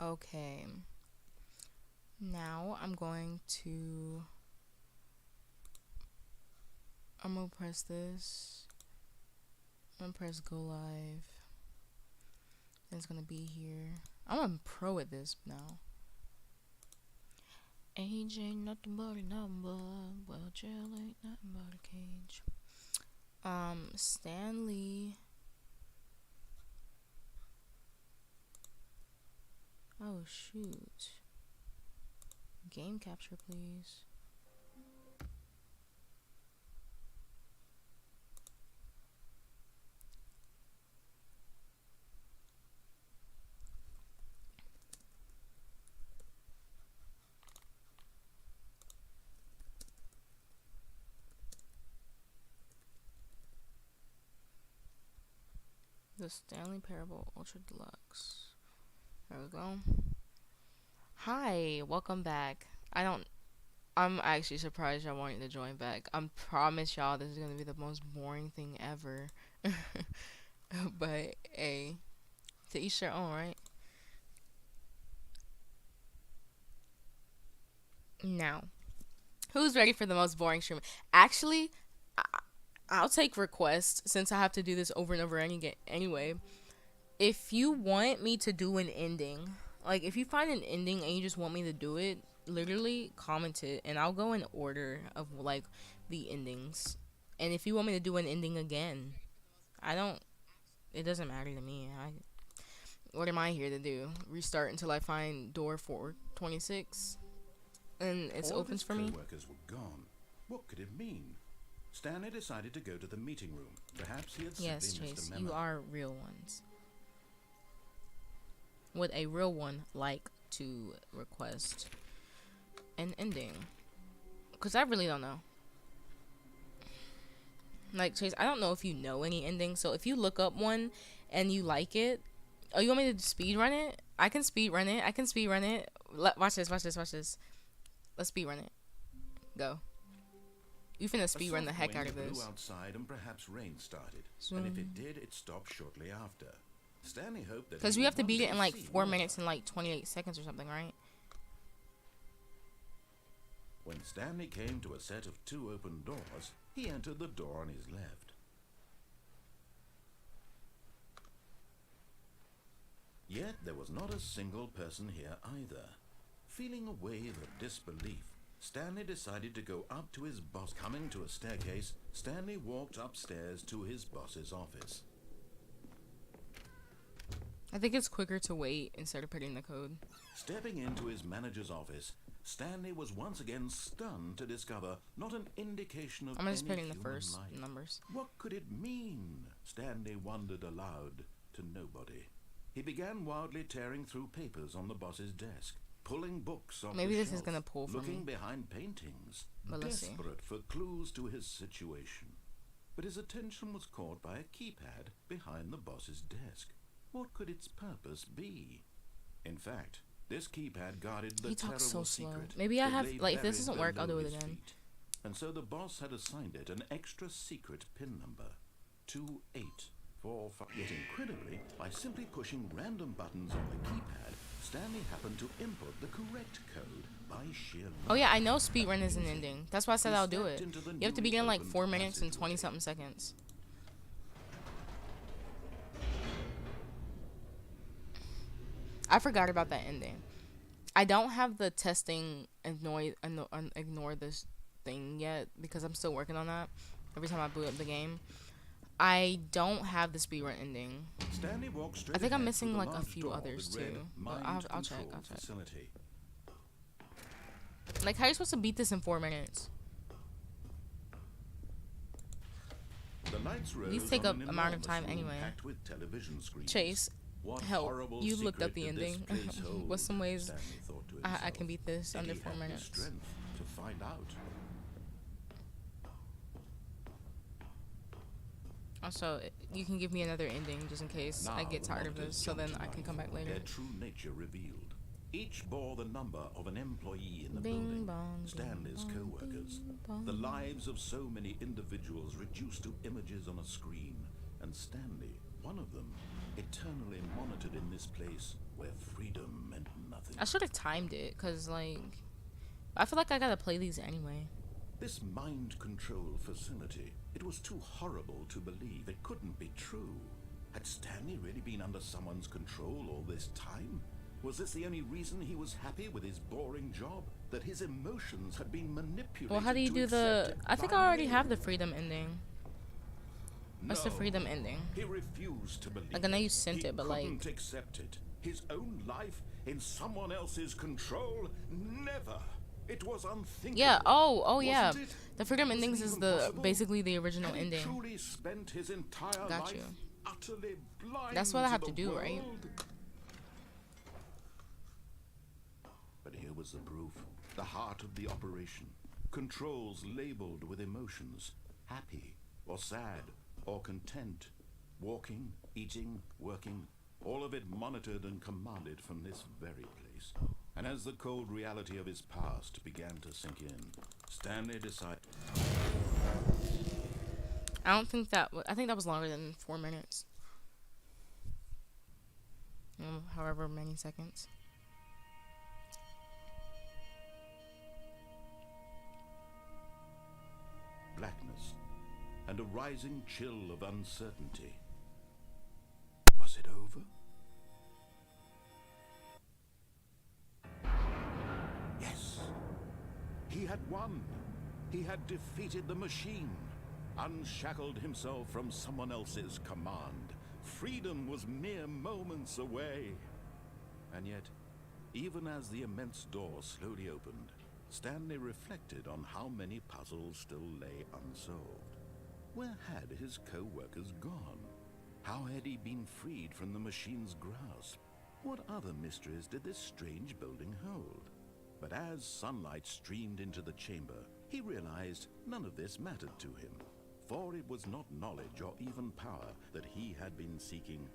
Okay. Now I'm going to. I'm gonna press this. I'm gonna press go live. And it's gonna be here. I'm a pro at this now. Age ain't nothing but a number. Well, jail ain't nothing but a cage. Stanley. Oh shoot. Game capture, please. The Stanley Parable Ultra Deluxe. There we go. Hi, welcome back. I'm actually surprised y'all wanted to join back. I promise y'all this is gonna be the most boring thing ever. But hey, to each their own, right? Now, who's ready for the most boring stream? Actually, I'll take requests since I have to do this over and over anyway. If you want me to do an ending, like if you find an ending and you just want me to do it, literally comment it and I'll go in order of like the endings. And if you want me to do an ending again, I don't. It doesn't matter to me. What am I here to do? Restart until I find door 426, and it opens for me. All his co-workers were gone. What could it mean? Stanley decided to go to the meeting room. Perhaps he had simply Yes, missed Chase, a memo. you are real ones. Would a real one like to request an ending? Because I really don't know. Like, Chase, I don't know if you know any endings. So if you look up one and you like it, oh, you want me to speed run it? I can speed run it. Watch this. Watch this. Let's speed run it. Go. You finna speed run the heck out of this. Blew outside and perhaps rain started. And if it did, it stopped shortly after. Stanley hoped that because we have to beat it in like 4 minutes and like 28 seconds or something, right? When Stanley came to a set of 2 open doors, he entered the door on his left. Yet there was not a single person here either. Feeling a wave of disbelief, Stanley decided to go up to his boss. Coming to a staircase, Stanley walked upstairs to his boss's office. I think it's quicker to wait instead of putting the code. Stepping into his manager's office, Stanley was once again stunned to discover not an indication of I'm just any putting the human first life. numbers. What could it mean? Stanley wondered aloud to nobody. He began wildly tearing through papers on the boss's desk, pulling books off Maybe the this is shelf, gonna pull for looking me. behind paintings, But let's see. desperate for clues to his situation. But his attention was caught by a keypad behind the boss's desk. What could its purpose be? In fact, this keypad guarded the He talks so terrible slow. secret Maybe I that have, lay like, if this buried doesn't work, I'll do below it his again. feet. And so the boss had assigned it an extra secret PIN number, 2845. Yet incredibly, by simply pushing random buttons on the keypad, Stanley happened to input the correct code by sheer luck. Oh yeah, I know speedrun is an ending. That's why I said He I'll do stepped it. into the You have to newly begin like opened 4 minutes and passageway. 20 something seconds. I forgot about that ending. I don't have the testing ignore this thing yet because I'm still working on that. Every time I boot up the game, I don't have the speedrun ending. Stanley walked straight I think I'm ahead missing through the like a large few door others that read too. But Mind I'll check. Control Facility. Like, how are you supposed to beat this in 4 minutes? The lights rose These take on up an amount of enormous time room anyway. packed with television screens. Chase, What help. horrible You looked up secret the did this ending. place hold? What's some ways Stanley thought to I himself. can beat this Did under he 4 have the minutes? strength to find out? Also, you can give me another ending just in case I Now get the tired of monitors this, so then jumped to I can life, come back later. Their true nature revealed. Each bore the number of an employee in the Bing building, bong, Stanley's bing bong, co-workers. bing bong. The lives of so many individuals reduced to images on a screen, and Stanley, one of them, eternally monitored in this place where freedom meant nothing. I should have timed it, cause like, I feel like I gotta play these anyway. This mind control facility, it was too horrible to believe. It couldn't be true. Had Stanley really been under someone's control all this time? Was this the only reason he was happy with his boring job? That his emotions had been manipulated? Well, how do you do the? I think I already have the freedom ending. That's the freedom ending. He refused to believe. Like, I know you sent it, but like, he couldn't accept it. His own life in someone else's control? Never. It was unthinkable. yeah. Oh, yeah. Wasn't it? The freedom Was it endings is even the possible? basically the original Had he ending. truly spent his entire Got life you. utterly blind That's what I have to to the do, right? world? But here was the proof. The heart of the operation. Controls labeled with emotions. Happy or sad or content. Walking, eating, working. All of it monitored and commanded from this very place. And as the cold reality of his past began to sink in, Stanley decided... I don't think that. I think that was longer than 4 minutes. However many seconds. blackness and a rising chill of uncertainty. Was it over? Yes. He had won. He had defeated the machine, unshackled himself from someone else's command. Freedom was mere moments away. And yet, even as the immense door slowly opened, Stanley reflected on how many puzzles still lay unsolved. Where had his co-workers gone? How had he been freed from the machine's grasp? What other mysteries did this strange building hold? But as sunlight streamed into the chamber, he realized none of this mattered to him, for it was not knowledge or even power that he had been seeking,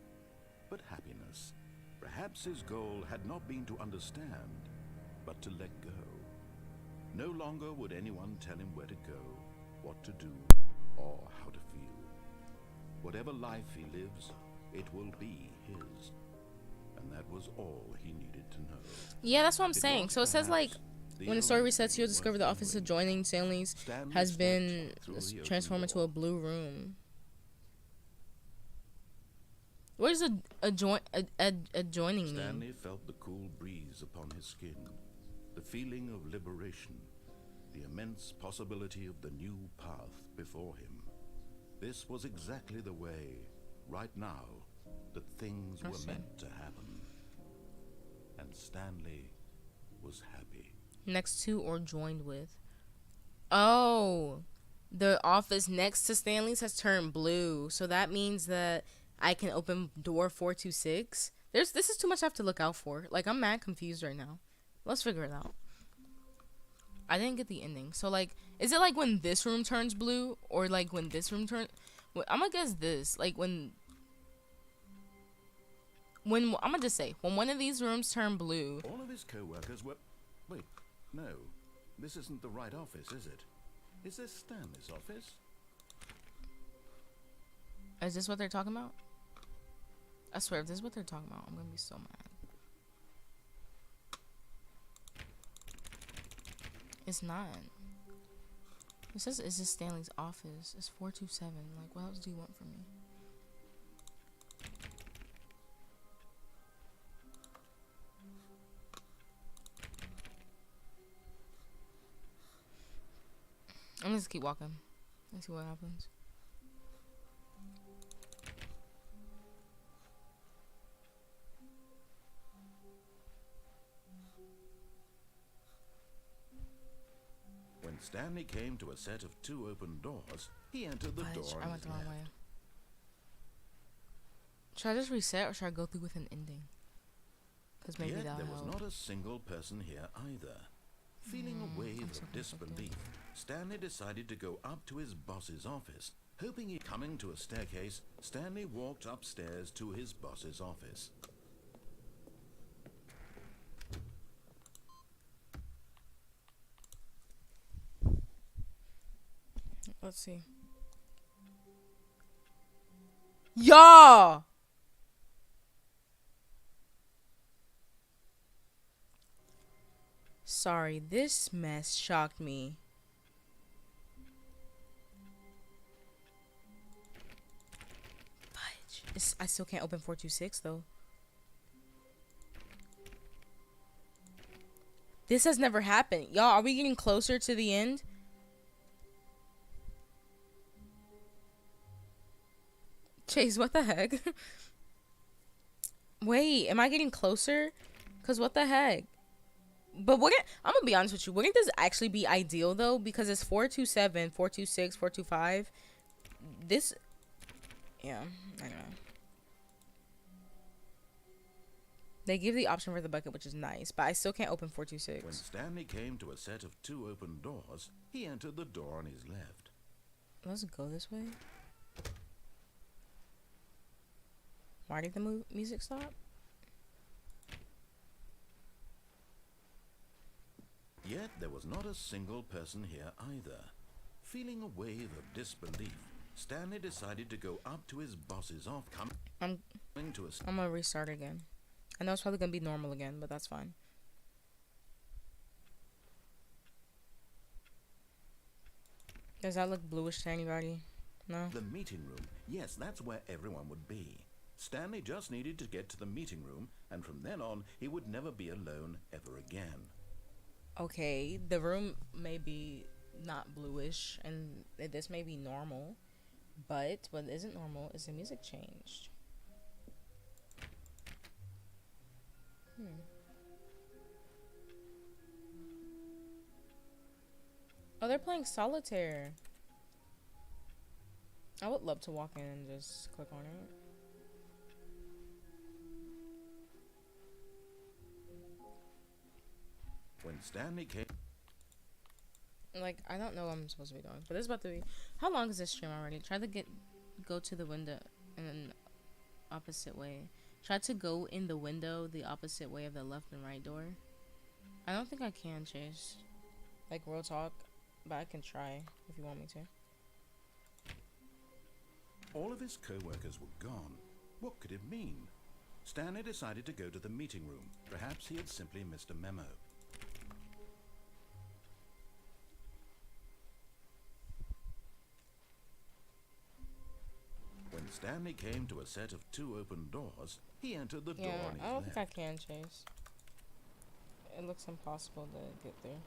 but happiness. Perhaps his goal had not been to understand, but to let go. No longer would anyone tell him where to go, what to do, or how to feel. Whatever life he lives, it will be his. And that was all he needed to know. Yeah, that's what I'm saying. So it says like, when the story resets, you'll discover the office adjoining Stanley's has been transformed into a blue room. What is adjoining mean? Stanley felt the cool breeze upon his skin, the feeling of liberation, the immense possibility of the new path before him. This was exactly the way, right now, that things were meant to happen. And Stanley was happy. Next to or joined with. Oh, the office next to Stanley's has turned blue. So that means that I can open door 426. This is too much I have to look out for. Like, I'm mad confused right now. Let's figure it out. I didn't get the ending. So, like, is it like when this room turns blue? Or, like, when this room turns... I'm gonna guess this. Like, when I'm gonna just say, when one of these rooms turn blue... All of his co-workers were... Wait, no. This isn't the right office, is it? Is this Stanley's office? Is this what they're talking about? I swear, if this is what they're talking about, I'm gonna be so mad. It's not. It says, is this Stanley's office? It's 427. Like, what else do you want from me? I'm gonna just keep walking. Let's see what happens. When Stanley came to a set of 2 open doors, he entered the door. I went the wrong way. Should I just reset or should I go through with an ending? Because maybe that'll there help. was not a single person here either. Feeling a wave of disbelief, Stanley decided to go up to his boss's office. Hoping he'd coming to a staircase, Stanley walked upstairs to his boss's office. Let's see. Yeah! Sorry, this mess shocked me. Fudge. I still can't open 426 though. This has never happened. Y'all, are we getting closer to the end? Chase, what the heck? Wait, am I getting closer? Cause what the heck? But wouldn't, I'm gonna be honest with you, wouldn't this actually be ideal though? Because it's 427, 426, 425. This, yeah, I don't know. They give the option for the bucket, which is nice, but I still can't open 426. When Stanley came to a set of 2 open doors, he entered the door on his left. Let's go this way. Why did the music stop? Yet there was not a single person here either. Feeling a wave of disbelief, Stanley decided to go up to his boss's office. I'm gonna restart again. I know it's probably gonna be normal again, but that's fine. Does that look bluish to anybody? No? The meeting room. Yes, that's where everyone would be. Stanley just needed to get to the meeting room, and from then on, he would never be alone ever again. Okay, the room may be not bluish, and this may be normal, but what isn't normal is the music changed. Oh, they're playing solitaire. I would love to walk in and just click on it. When Stanley came... Like, I don't know what I'm supposed to be doing, but it's about to be... How long is this stream already? Try to go to the window and then opposite way. Try to go in the window the opposite way of the left and right door. I don't think I can, Chase. Like, real talk. But I can try if you want me to. All of his co-workers were gone. What could it mean? Stanley decided to go to the meeting room. Perhaps he had simply missed a memo. When Stanley came to a set of 2 open doors, he entered the door on his I don't left. think I can, Chase. It looks impossible to get there.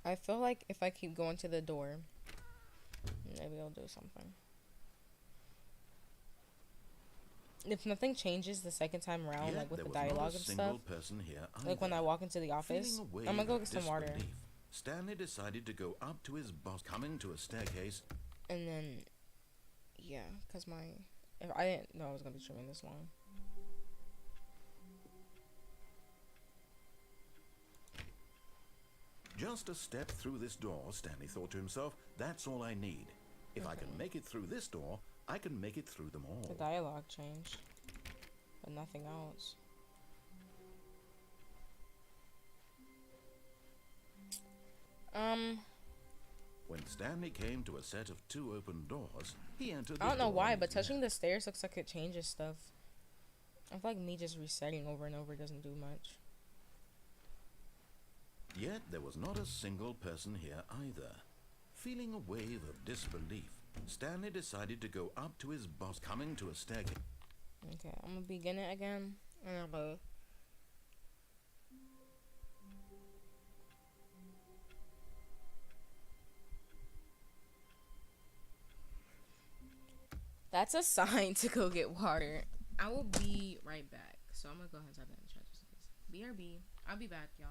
I feel like if I keep going to the door, maybe I'll do something. If nothing changes the second time around, like with the dialogue and stuff, like when I walk into the office, I'm gonna go get some water. Stanley decided to go up to his boss, coming to a staircase. And then, yeah, cause if I didn't know I was gonna be streaming this long. Just a step through this door, Stanley thought to himself, that's all I need. If I can make it through this door, I can make it through them all. The dialogue changed, but nothing else. When Stanley came to a set of 2 open doors, he entered the I don't know door why, on but his touching the left. stairs looks like it changes stuff. I feel like me just resetting over and over doesn't do much. Yet there was not a single person here either. Feeling a wave of disbelief, Stanley decided to go up to his boss, coming to a staircase. Okay, I'm gonna begin it again. And I'm gonna... That's a sign to go get water. I will be right back. So I'm gonna go ahead and type that in the chat just in case. BRB. I'll be back, y'all.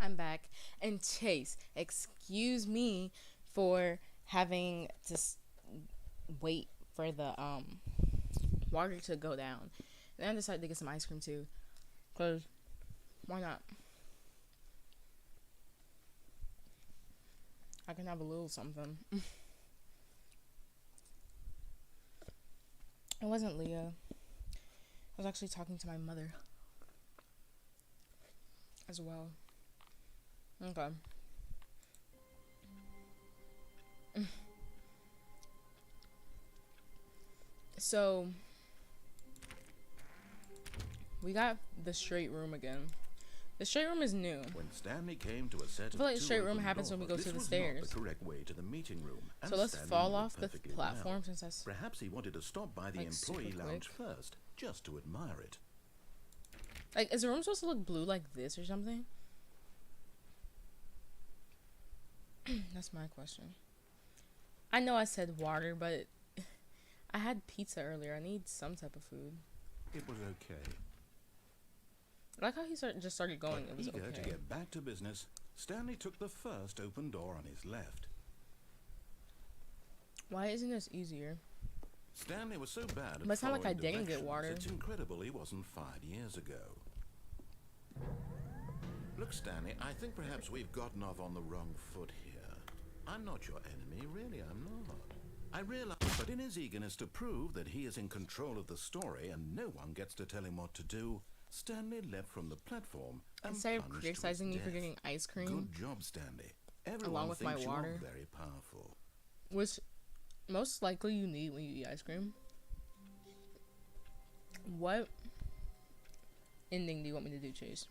I'm back. And Chase, excuse me for having to wait for the water to go down. And I decided to get some ice cream too. Because why not? I can have a little something. It wasn't Leah. I was actually talking to my mother as well. Okay. So we got the straight room again. The straight room is new. When Stanley came to a set I feel like the of straight two room open happens when we go doors, through the this was not stairs. the correct way to the meeting room, and So let's Stanley fall knew it off the perfectly platform well. since that's Perhaps he wanted to stop by the like, employee super lounge quick. first, just to admire it. like, is the room supposed to look blue like this or something? That's my question. I know I said water, but I had pizza earlier. I need some type of food. It was okay. I like how he just started going. But It was eager okay. to get back to business, Stanley took the first open door on his left. Why isn't this easier? Stanley was so bad at But it's not like I following didn't get directions, water. It's incredible he wasn't fired years ago. Look, Stanley, I think perhaps we've gotten off on the wrong foot here. I'm not your enemy, really, I'm not. I realize, but in his eagerness to prove that he is in control of the story and no one gets to tell him what to do, Stanley leapt from the platform and Instead of plunged to his criticizing me for death. getting ice cream, Good job, Stanley. Everyone along with my thinks water. you're very powerful. which most likely you need when you eat ice cream. What ending do you want me to do, Chase?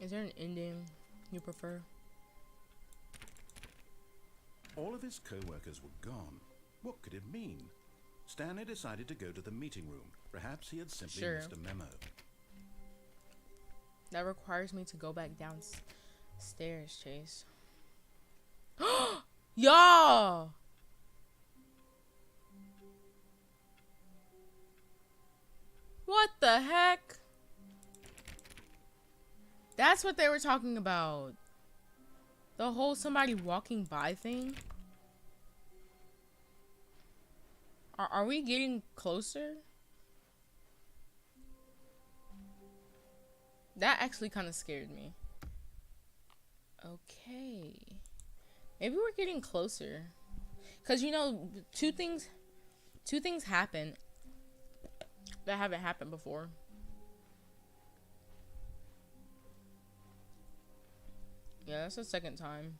Is there an ending you prefer? All of his co-workers were gone. What could it mean? Stanley decided to go to the meeting room. Perhaps he had simply missed a memo. That requires me to go back downstairs, Chase. Y'all! What the heck? That's what they were talking about. The whole somebody walking by thing. Are we getting closer? That actually kind of scared me. Okay. Maybe we're getting closer. Cause you know, two things happen that haven't happened before. Yeah, that's the second time.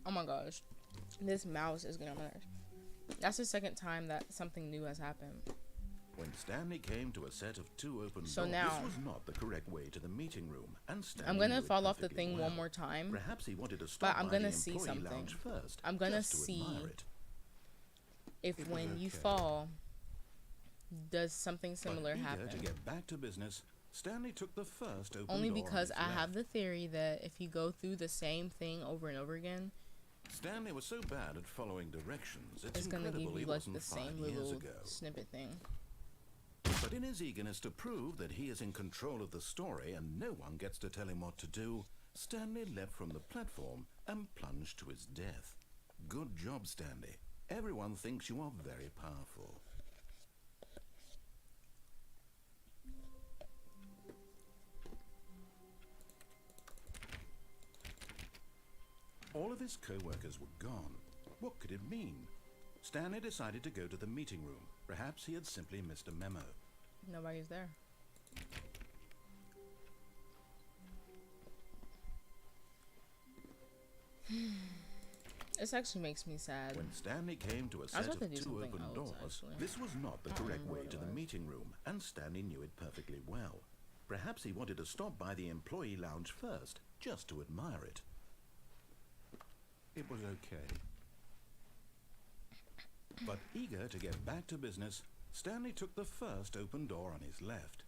Oh my gosh. This mouse is getting on my nerves. That's the second time that something new has happened. When Stanley came to a set of two open So doors, now, this was not the correct way to the meeting room, and Stanley I'm gonna knew it fall off the perfectly thing well. one more time. Perhaps he wanted to stop But I'm by gonna the see employee something. lounge first, I'm gonna just to see admire it. if It was when you okay. fall, does something similar But eager happen. to get back to business, Stanley took the first open Only door because on I his have left. the theory that if you go through the same thing over and over again, Stanley was so bad at following directions, it's gonna incredible give he you like wasn't the fired same years little ago. snippet thing. But in his eagerness to prove that he is in control of the story and no one gets to tell him what to do, Stanley leapt from the platform and plunged to his death. Good job, Stanley. Everyone thinks you are very powerful. All of his co-workers were gone. What could it mean? Stanley decided to go to the meeting room. Perhaps he had simply missed a memo. Nobody's there. This actually makes me sad. When Stanley came to a I was set about to of do two something open else, doors, actually. this was not the I don't correct remember way what to it the was. meeting room, and Stanley knew it perfectly well. Perhaps he wanted to stop by the employee lounge first, just to admire it. It was okay. But eager to get back to business, Stanley took the first open door on his left.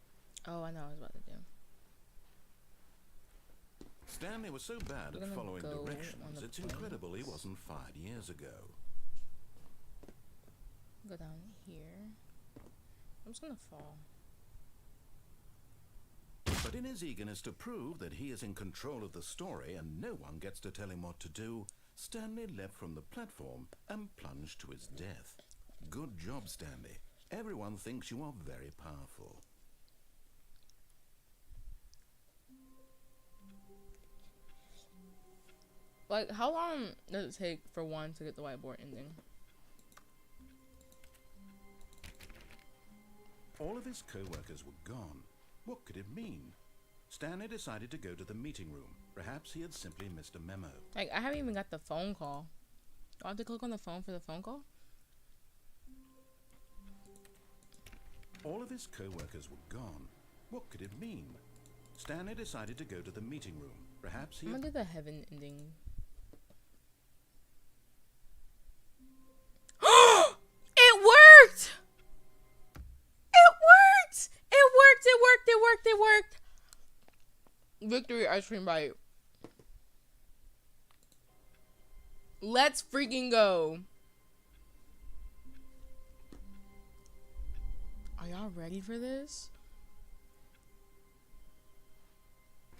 Oh, I know what I was about to do. Stanley was so bad We're at gonna following go on directions, the it's incredible he planes. wasn't fired years ago. Go down here. I'm just gonna fall. But in his eagerness to prove that he is in control of the story and no one gets to tell him what to do, Stanley leapt from the platform and plunged to his death. Good job, Stanley. Everyone thinks you are very powerful. Like, how long does it take for one to get the whiteboard ending? All of his co-workers were gone. What could it mean? Stanley decided to go to the meeting room. Perhaps he had simply missed a memo. Like, I haven't even got the phone call. Do I have to click on the phone for the phone call? All of his co-workers were gone. What could it mean? Stanley decided to go to the meeting room. Perhaps he I'm had... gonna do the heaven ending. It worked! It worked! It worked! It worked! It worked! It worked! Victory ice cream bite. Let's freaking go. Are y'all ready for this?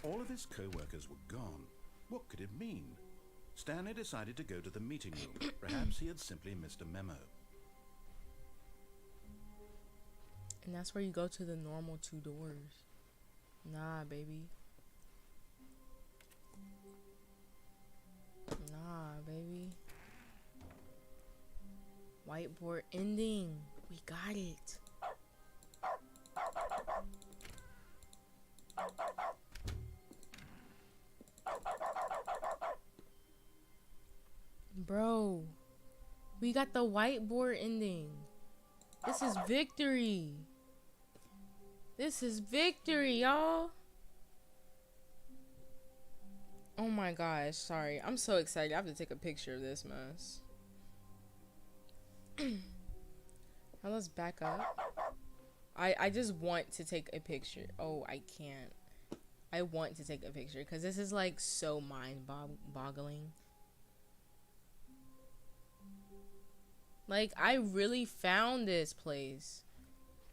All of his co-workers were gone. What could it mean? Stanley decided to go to the meeting room. Perhaps he had simply missed a memo. And that's where you go to the normal 2 doors. Nah, baby. Nah, baby. Whiteboard ending. We got it. Bro, we got the whiteboard ending. This is victory. This is victory, y'all. Oh my gosh, sorry. I'm so excited. I have to take a picture of this mess. Now let's back up. I just want to take a picture. Oh, I can't. I want to take a picture because this is like so mind-boggling. Like, I really found this place.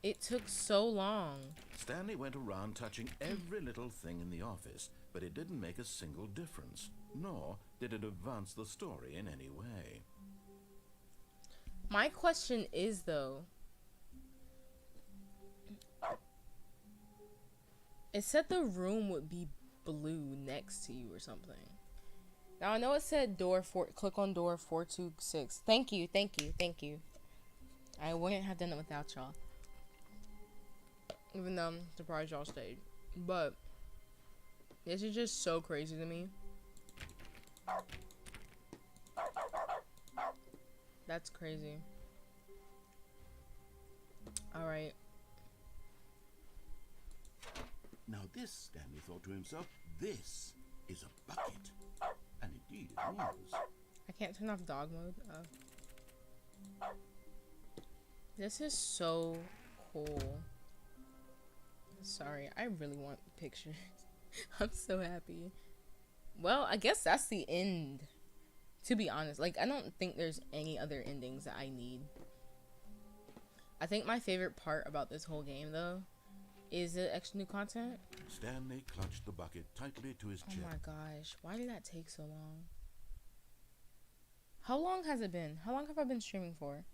It took so long. Stanley went around touching every little thing in the office, but it didn't make a single difference, nor did it advance the story in any way. My question is, though, it said the room would be blue next to you or something. Now, I know it said click on door 426. Thank you, thank you, thank you. I wouldn't have done it without y'all. Even though I'm surprised y'all stayed. But this is just so crazy to me. That's crazy. Alright. Now this, Stanley thought to himself, this is a bucket. And indeed it was. I can't turn off dog mode. Oh. This is so cool. Sorry, I really want pictures. I'm so happy. Well, I guess that's the end. To be honest, like, I don't think there's any other endings that I need. I think my favorite part about this whole game, though, is the extra new content. Stanley clutched the bucket tightly to his chest. Oh my gosh, why did that take so long? How long has it been? How long have I been streaming for?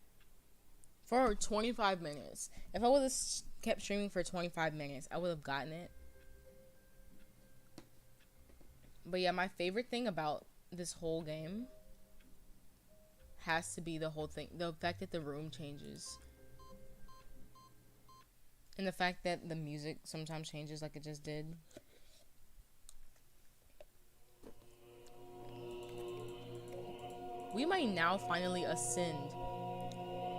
For 25 minutes. If I would have kept streaming for 25 minutes, I would have gotten it. But yeah, my favorite thing about this whole game has to be the whole thing. The fact that the room changes. And the fact that the music sometimes changes like it just did. We might now finally ascend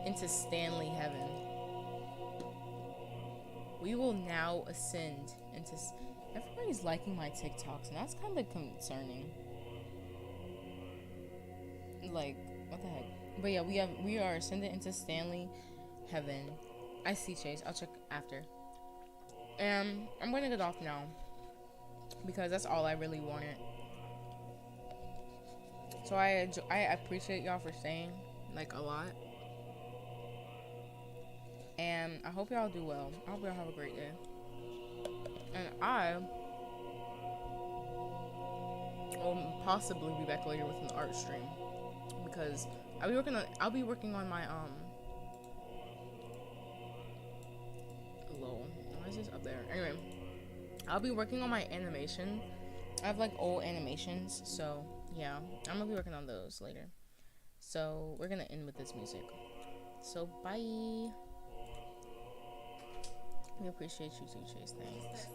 into Stanley Heaven. We will now ascend into... Everybody's liking my TikToks, and that's kind of concerning. Like, what the heck? But yeah, we are ascended into Stanley Heaven. I see Chase. I'll check after. And I'm gonna get off now because that's all I really wanted. So I appreciate y'all for staying, like, a lot. And I hope y'all do well. I hope y'all have a great day. And I will possibly be back later with an art stream because I'll be working on my lol. Why is this up there? Anyway, I'll be working on my animation. I have like old animations, so yeah, I'm gonna be working on those later. So we're gonna end with this music. So bye. We appreciate you too, Chase. Thanks.